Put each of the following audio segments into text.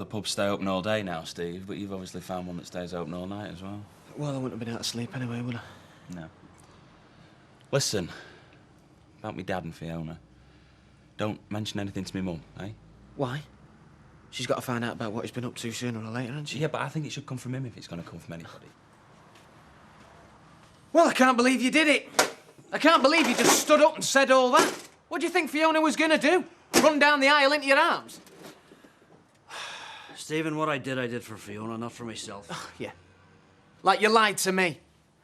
pubs stay open all day now, Steve, but you've obviously found one that stays open all night as well. Well, I wouldn't have been out of sleep anyway, would I? No. Listen, about me dad and Fiona. Don't mention anything to me mum, eh? Why? She's got to find out about what he's been up to sooner or later, hasn't she? Yeah, but I think it should come from him if it's going to come from anybody. Well, I can't believe you did it. I can't believe you just stood up and said all that. What do you think Fiona was going to do? Run down the aisle into your arms? Stephen, what I did for Fiona, not for myself. Oh, yeah. Like you lied to me.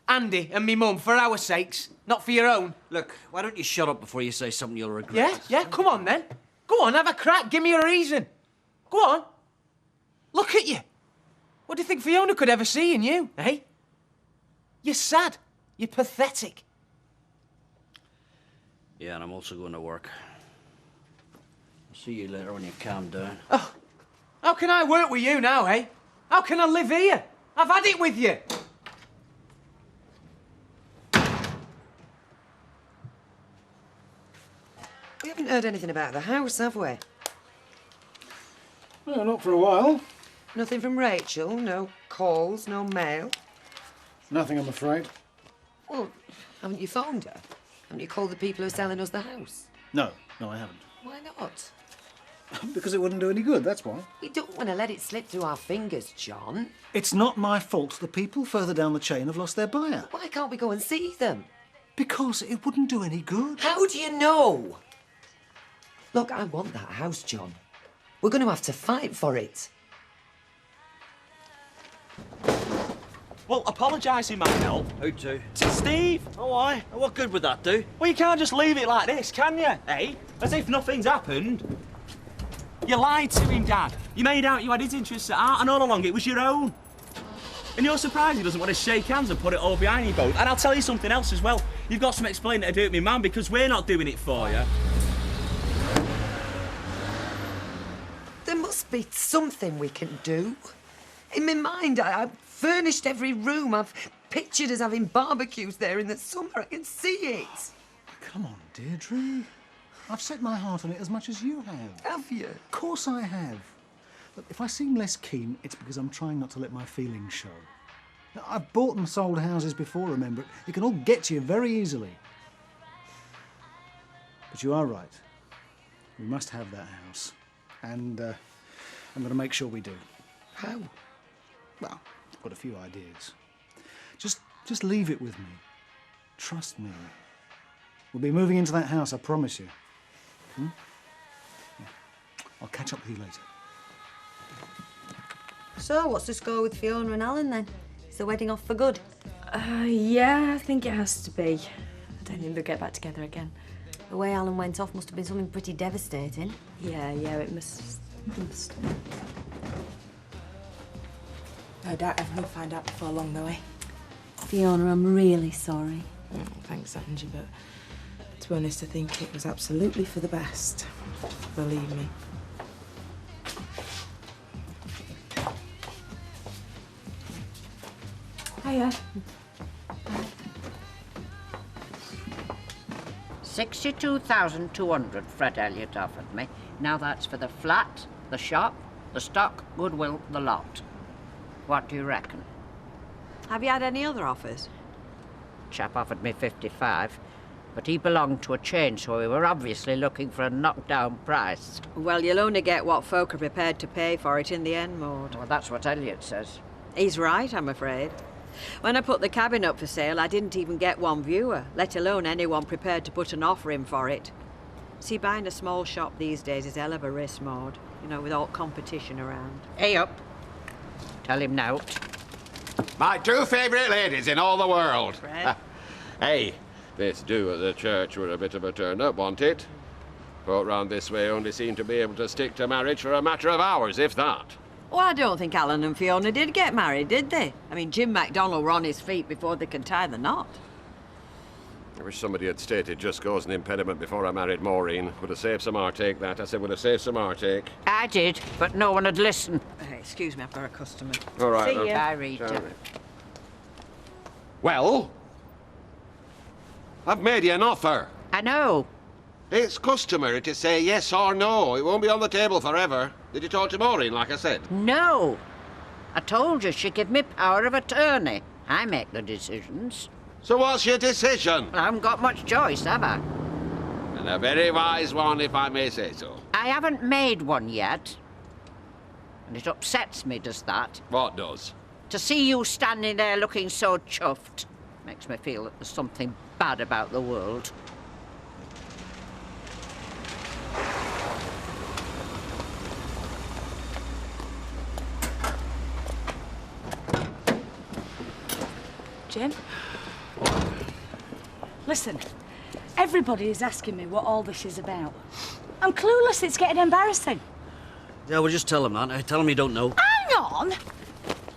Andy and me mum, for our sakes, not for your own. Look, why don't you shut up before you say something you'll regret? Yeah, come on then. Go on, have a crack, give me a reason. Go on. Look at you. What do you think Fiona could ever see in you, eh? You're sad. You're pathetic. Yeah, and I'm also going to work. I'll see you later when you calm down. Oh, how can I work with you now, eh? How can I live here? I've had it with you. We haven't heard anything about the house, have we? No, not for a while. Nothing from Rachel, no calls, no mail. Nothing, I'm afraid. Well, haven't you phoned her? Haven't you called the people who are selling us the house? No, I haven't. Why not? Because it wouldn't do any good, that's why. We don't want to let it slip through our fingers, John. It's not my fault the people further down the chain have lost their buyer. Why can't we go and see them? Because it wouldn't do any good. How do you know? Look, I want that house, John. We're going to have to fight for it. Well, apologising might help. Who to? To Steve. Oh, why? What good would that do? Well, you can't just leave it like this, can you? Eh? As if nothing's happened. You lied to him, Dad. You made out you had his interests at heart, and all along it was your own. And you're surprised he doesn't want to shake hands and put it all behind you both. And I'll tell you something else as well. You've got some explaining to do with me, man, because we're not doing it for you. There must be something we can do. In my mind, I've furnished every room. I've pictured us having barbecues there in the summer. I can see it. Come on, Deirdre. I've set my heart on it as much as you have. Have you? Of course I have. But if I seem less keen, it's because I'm trying not to let my feelings show. Now, I've bought and sold houses before, remember. It can all get to you very easily. But you are right. We must have that house. And I'm going to make sure we do. How? Well, I've got a few ideas. Just leave it with me. Trust me. We'll be moving into that house, I promise you. Yeah. I'll catch up with you later. So, what's the score with Fiona and Alan then? Is the wedding off for good? Yeah, I think it has to be. I don't think they'll get back together again. The way Alan went off must have been something pretty devastating. Yeah, it must. I doubt everyone will find out before long, though, eh? Fiona, I'm really sorry. Oh, thanks, Angie, but to be honest, I think it was absolutely for the best. Believe me. Hiya. 62,200 Fred Elliott offered me. Now that's for the flat, the shop, the stock, goodwill, the lot. What do you reckon? Have you had any other offers? Chap offered me 55, but he belonged to a chain, so we were obviously looking for a knockdown price. Well, you'll only get what folk are prepared to pay for it in the end, Maud. Well, that's what Elliott says. He's right, I'm afraid. When I put the cabin up for sale, I didn't even get one viewer, let alone anyone prepared to put an offer in for it. See, buying a small shop these days is hell of a risk, Maud. You know, with all competition around. Hey up. Tell him now. My two favourite ladies in all the world. Fred? Hey, this do at the church were a bit of a turn-up, wasn't it? Folk round this way only seem to be able to stick to marriage for a matter of hours, if that. Well, I don't think Alan and Fiona did get married, did they? I mean, Jim MacDonald were on his feet before they can tie the knot. I wish somebody had stated just cause an impediment before I married Maureen. Would have saved some heartache, that. I said would have saved some heartache. I did, but no one had listened. Hey, excuse me, I've got a customer. All right. See ya. Bye, Rita. Well, I've made you an offer. I know. It's customary to say yes or no. It won't be on the table forever. Did you talk to Maureen, like I said? No. I told you she gave me power of attorney. I make the decisions. So what's your decision? I haven't got much choice, have I? And a very wise one, if I may say so. I haven't made one yet. And it upsets me, does that? What does? To see you standing there looking so chuffed makes me feel that there's something bad about the world. Jim? Listen, everybody is asking me what all this is about. I'm clueless, it's getting embarrassing. Yeah, well, just tell him that. Tell him you don't know. Hang on!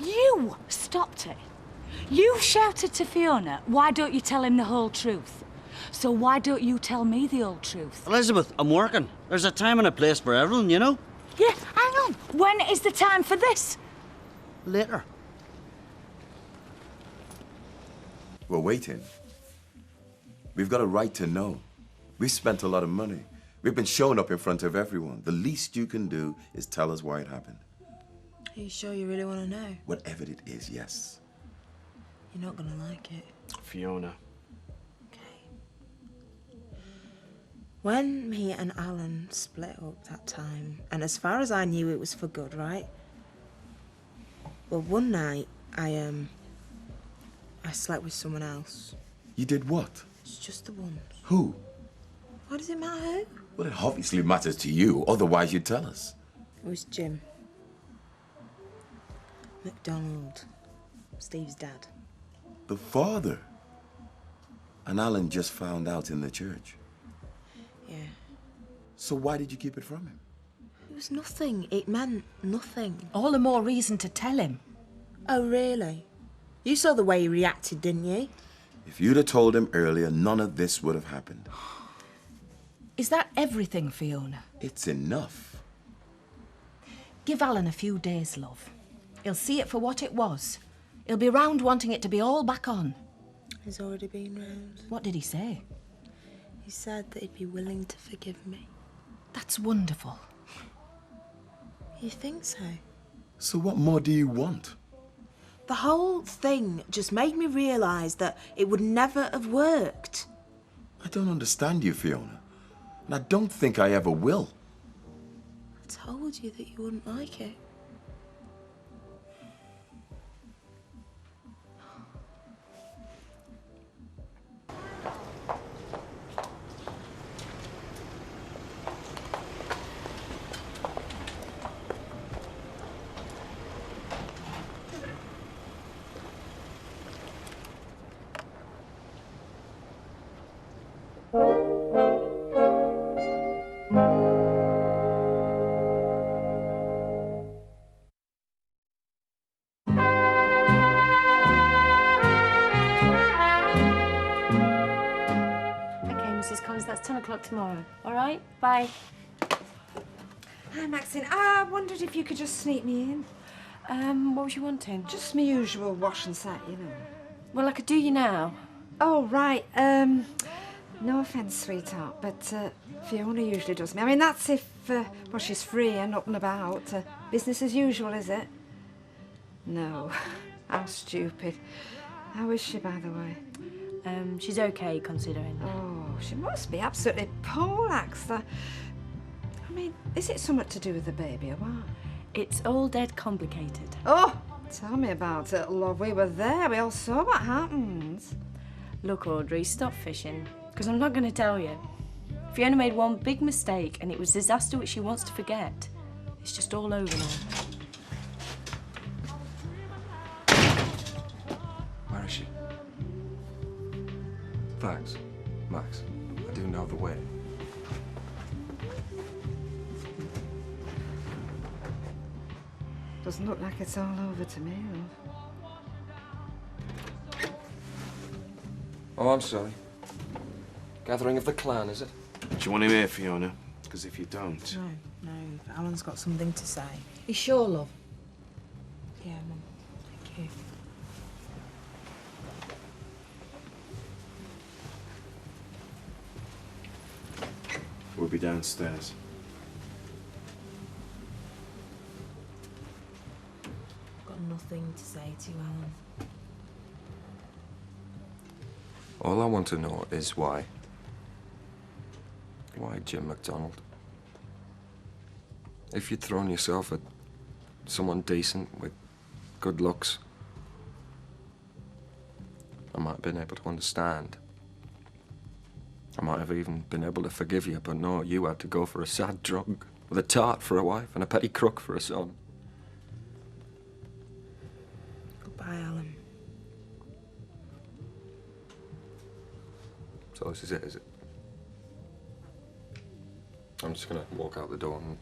You stopped it. You shouted to Fiona, why don't you tell him the whole truth? So why don't you tell me the whole truth? Elizabeth, I'm working. There's a time and a place for everything, you know? Yeah, hang on. When is the time for this? Later. We're waiting. We've got a right to know. We've spent a lot of money. We've been showing up in front of everyone. The least you can do is tell us why it happened. Are you sure you really want to know? Whatever it is, yes. You're not going to like it. Fiona. Okay. When me and Alan split up that time, and as far as I knew, it was for good, right? Well, one night, I slept with someone else. You did what? It's just the once. Who? Why does it matter who? Well, it obviously matters to you, otherwise you'd tell us. It was Jim. MacDonald. Steve's dad. The father. And Alan just found out in the church. Yeah. So why did you keep it from him? It was nothing. It meant nothing. All the more reason to tell him. Oh, really? You saw the way he reacted, didn't you? If you'd have told him earlier, none of this would have happened. Is that everything, Fiona? It's enough. Give Alan a few days, love. He'll see it for what it was. He'll be round wanting it to be all back on. He's already been round. What did he say? He said that he'd be willing to forgive me. That's wonderful. You think so? So what more do you want? The whole thing just made me realise that it would never have worked. I don't understand you, Fiona. And I don't think I ever will. I told you that you wouldn't like it. That's 10 o'clock tomorrow. All right? Bye. Hi, Maxine. I wondered if you could just sneak me in. What was you wanting? Just my usual wash and set, you know. Well, I could do you now. Oh, right. No offence, sweetheart, but Fiona usually does me. I mean, that's if, well, she's free and up and about. Business as usual, is it? No. How stupid. How is she, by the way? She's okay, considering. Oh, she must be absolutely poleaxed. I mean, is it something to do with the baby or what? It's all dead complicated. Oh, tell me about it, love. We were there. We all saw what happened. Look, Audrey, stop fishing, because I'm not going to tell you. Fiona made one big mistake, and it was disaster which she wants to forget. It's just all over now. Where is she? Thanks, Max. I do know the way. Doesn't look like it's all over to me, love. Oh, I'm sorry. Gathering of the clan, is it? Do you want him here, Fiona? Because if you don't... No. Alan's got something to say. You sure, love? Yeah, Mum. Thank you. will be downstairs. I've got nothing to say to you, Alan. All I want to know is why. Why Jim MacDonald? If you'd thrown yourself at someone decent with good looks, I might have been able to understand. I might have even been able to forgive you, but no, you had to go for a sad drunk with a tart for a wife and a petty crook for a son. Goodbye, Alan. So this is it, is it? I'm just gonna walk out the door and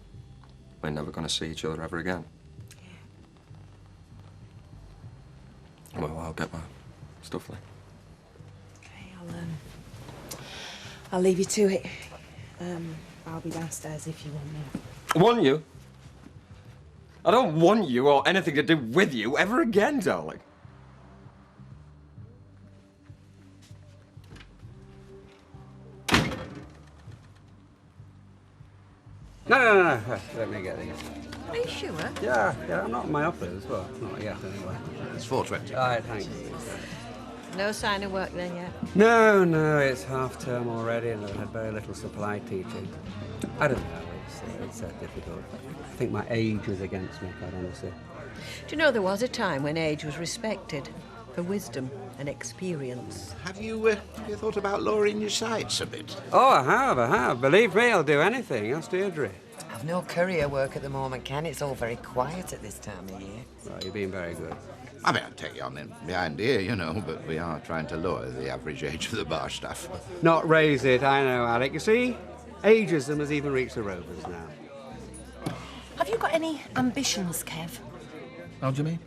we're never gonna see each other ever again. Yeah. Well, I'll get my stuff then. Okay, I'll leave you to it. I'll be downstairs if you want me. Want you? I don't want you or anything to do with you ever again, darling. No. Let me get these. Are you sure? Yeah, I'm not in my office. Well, not yet, anyway. It's 4:20. All right, thanks. No sign of work then yet? No, it's half term already and I've had very little supply teaching. I don't know, it's difficult. I think my age was against me, quite honestly. Do you know there was a time when age was respected for wisdom and experience? Have you thought about lowering your sights a bit? Oh, I have. Believe me, I'll do anything. Ask Deirdre. I've no courier work at the moment, Ken. It's all very quiet at this time of year. Well, you've been very good. I mean, I'd take you on in behind here, you know, but we are trying to lower the average age of the bar staff. Not raise it, I know, Alec. You see, ageism has even reached the Rovers now. Have you got any ambitions, Kev? How do you mean?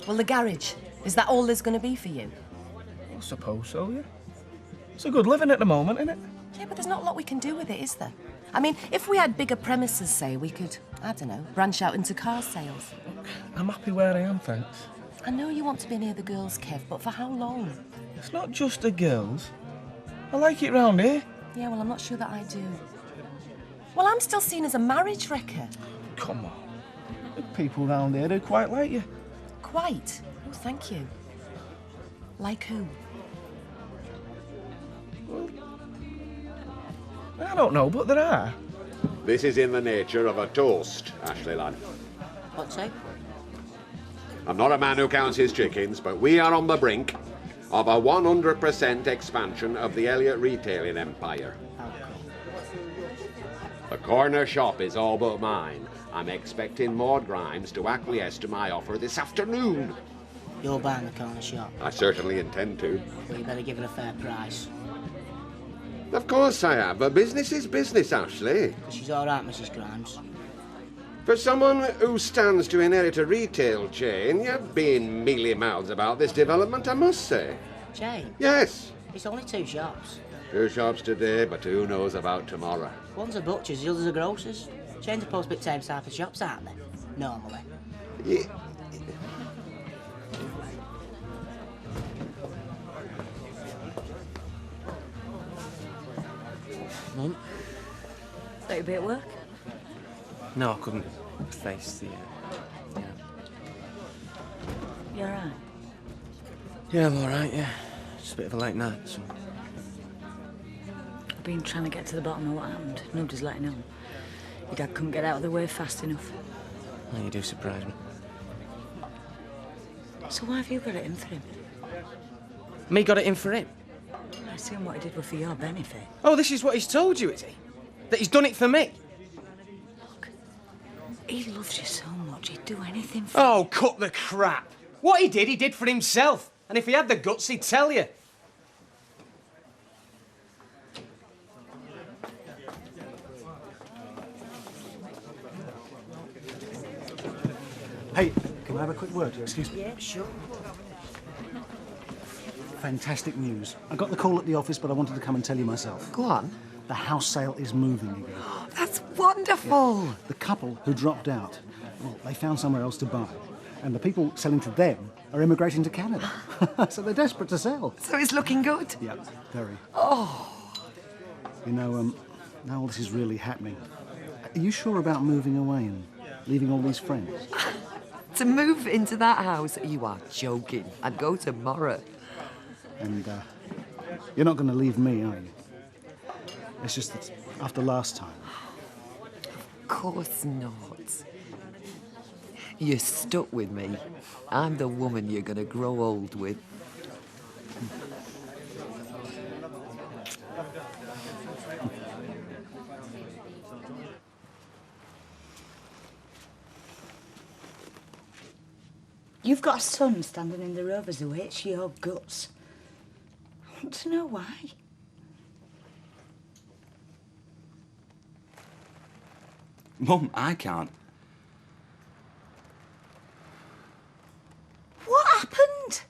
Well, the garage. Is that all there's going to be for you? I suppose so, yeah. It's a good living at the moment, isn't it? Yeah, but there's not a lot we can do with it, is there? I mean, if we had bigger premises, say, we could, I don't know, branch out into car sales. I'm happy where I am, thanks. I know you want to be near the girls, Kev, but for how long? It's not just the girls. I like it round here. Yeah, well, I'm not sure that I do. Well, I'm still seen as a marriage wrecker. Come on. The people round here, they quite like you. Quite? Oh, thank you. Like who? I don't know, but there are. This is in the nature of a toast, Ashley lad. What's that? I'm not a man who counts his chickens, but we are on the brink of a 100% expansion of the Elliot retailing empire. The corner shop is all but mine. I'm expecting Maud Grimes to acquiesce to my offer this afternoon. You're buying the corner shop? I certainly intend to. Well, you better give it a fair price. Of course I have, but business is business, Ashley. She's all right, Mrs. Grimes. For someone who stands to inherit a retail chain, you've been mealy-mouthed about this development, I must say. Chain? Yes. It's only 2 shops. 2 shops today, but who knows about tomorrow? One's a butcher's, the other's a grocer's. Chains are supposed to be the same type of shops, aren't they? Normally. Yeah. Mum? Thought you'd be at work? No, I couldn't face the... You all right? Yeah, I'm all right, yeah. Just a bit of a late night, so... I've been trying to get to the bottom of what happened. Nobody's letting on. Your dad couldn't get out of the way fast enough. Well, you do surprise me. So why have you got it in for him? Me got it in for him? I assume what he did was for your benefit. Oh, this is what he's told you, is he? That he's done it for me? He loves you so much, he'd do anything for Oh, cut the crap. What he did for himself. And if he had the guts, he'd tell you. Hey, can I have a quick word? Excuse me. Yeah, sure. Fantastic news. I got the call at the office, but I wanted to come and tell you myself. Go on. The house sale is moving again. That's wonderful. Yeah. The couple who dropped out, well, they found somewhere else to buy. And the people selling to them are immigrating to Canada. So they're desperate to sell. So it's looking good? Yeah, very. Oh. You know, now all this is really happening. Are you sure about moving away and leaving all these friends? To move into that house? You are joking. I'd go tomorrow. And you're not going to leave me, are you? It's just that after last time. Of course not. You're stuck with me. I'm the woman you're going to grow old with. You've got a son standing in the Rovers who hates your guts. I want to know why. Mum, I can't. What happened?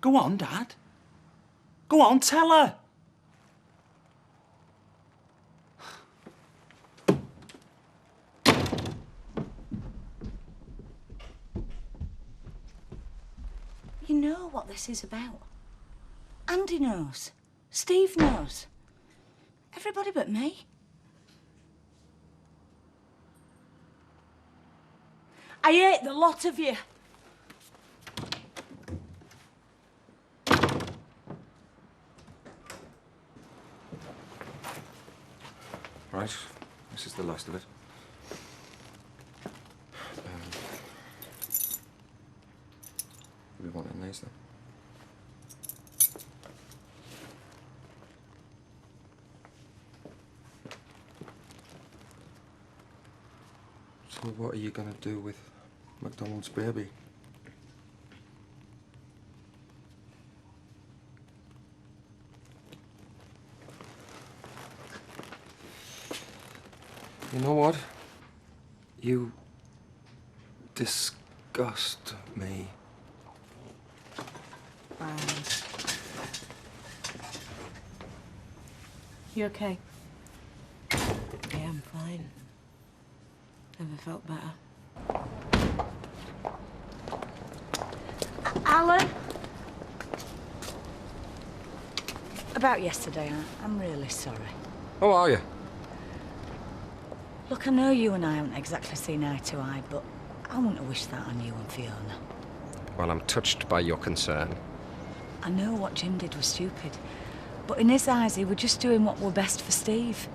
Go on, Dad. Go on, tell her. You know what this is about. Andy knows. Steve knows. Everybody but me. I hate the lot of you. Right, this is the last of it. We want in these then. So what are you going to do with McDonald's baby? You know what? You disgust me. You okay? Yeah, I'm fine. Never felt better. Alan? About yesterday, I'm really sorry. How are you? Look, I know you and I haven't exactly seen eye to eye, but I wouldn't have wished that on you and Fiona. Well, I'm touched by your concern. I know what Jim did was stupid, but in his eyes, he was just doing what were best for Steve.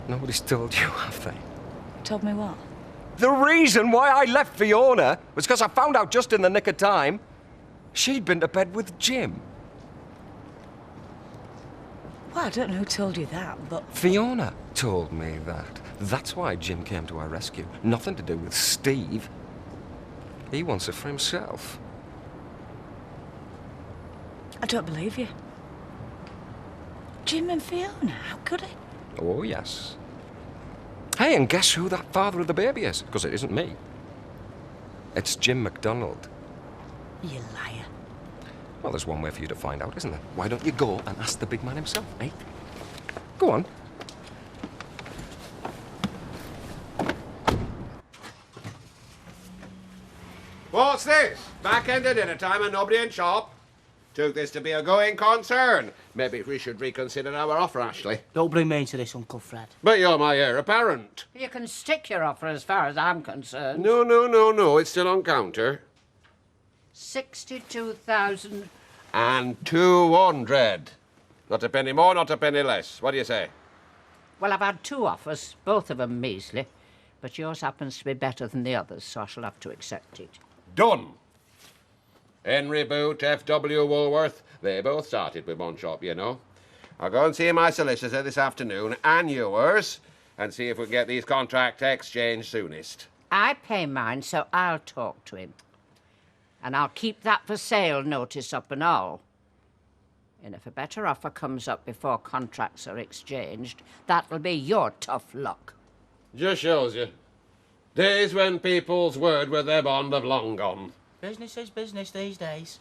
Nobody's told you, have they? Told me what? The reason why I left Fiona was because I found out just in the nick of time she'd been to bed with Jim. Well, I don't know who told you that, but... Fiona told me that. That's why Jim came to our rescue. Nothing to do with Steve. He wants it for himself. I don't believe you. Jim and Fiona, how could he? Oh, yes. Hey, and guess who that father of the baby is? Because it isn't me. It's Jim MacDonald. You liar. Well, there's one way for you to find out, isn't there? Why don't you go and ask the big man himself, eh? Go on. What's this? Back end of dinner time and nobody in shop? Took this to be a going concern. Maybe we should reconsider our offer, Ashley. Don't bring me into this, Uncle Fred. But you're my heir apparent. You can stick your offer as far as I'm concerned. No. It's still on counter. 62,000. And 200. Not a penny more, not a penny less. What do you say? Well, I've had two offers, both of them measly, but yours happens to be better than the others, so I shall have to accept it. Done. Henry Boot, F.W. Woolworth, they both started with one shop, you know. I'll go and see my solicitor this afternoon, and yours, and see if we can get these contracts exchanged soonest. I pay mine, so I'll talk to him. And I'll keep that for sale notice up and all. And if a better offer comes up before contracts are exchanged, that'll be your tough luck. Just shows you. Days when people's word with their bond have long gone. Business is business these days.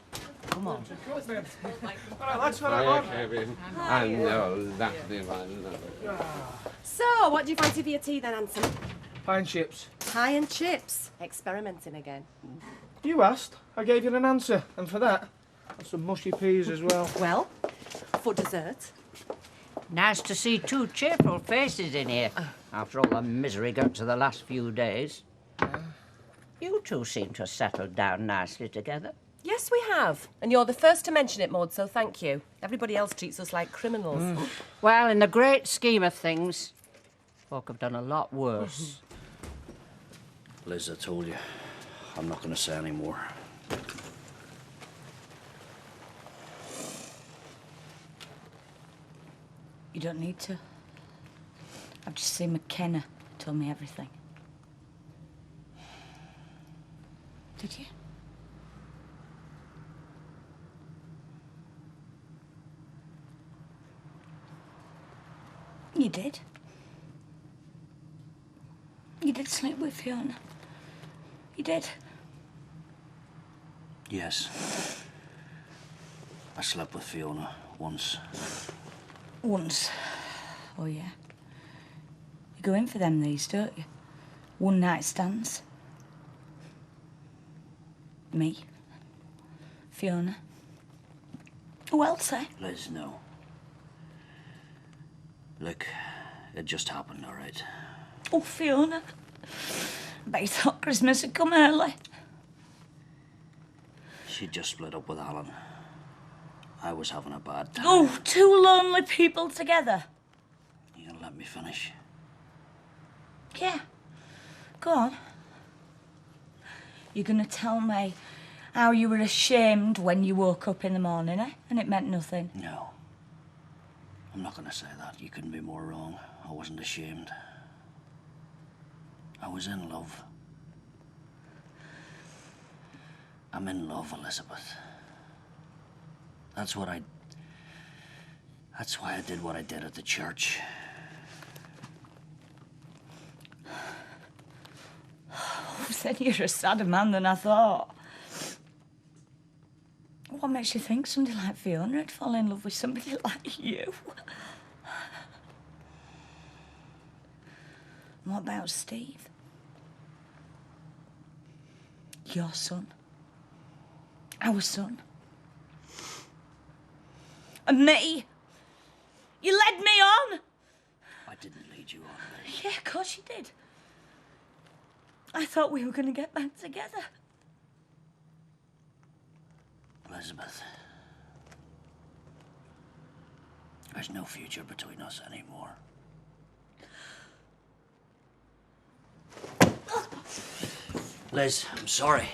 Come on. That's what I want. Kevin. I know that's the one. So, what do you fancy for your tea then, Anson? Pie and chips. Pie and chips. Experimenting again. You asked. I gave you an answer. And for that, and some mushy peas as well. Well, for dessert, Nice to see two cheerful faces in here, after all the misery got to the last few days. You two seem to have settled down nicely together. Yes, we have. And you're the first to mention it, Maud, so thank you. Everybody else treats us like criminals. Well, in the great scheme of things, folk have done a lot worse. Liz, I told you, I'm not going to say any more. You don't need to. I've just seen McKenna tell me everything. Did you? You did. You did sleep with Fiona. You did. Yes. I slept with Fiona once. Once. Oh, yeah. You go in for them these, don't you? One night stands. Me. Fiona. Who else, eh? Liz, no. Look, it just happened, all right? Oh, Fiona. Bet you thought Christmas had come early. She just split up with Alan. I was having a bad time. Oh, two lonely people together. You gonna let me finish? Yeah. Go on. You're gonna tell me how you were ashamed when you woke up in the morning, eh? And it meant nothing. No. I'm not gonna say that. You couldn't be more wrong. I wasn't ashamed. I was in love. I'm in love, Elizabeth. That's why I did what I did at the church. Oh, then you're a sadder man than I thought. What makes you think somebody like Fiona would fall in love with somebody like you? What about Steve? Your son. Our son. And me. You led me on. I didn't lead you on, Liz. Yeah, of course you did. I thought we were going to get back together. Elizabeth. There's no future between us anymore. Liz, I'm sorry.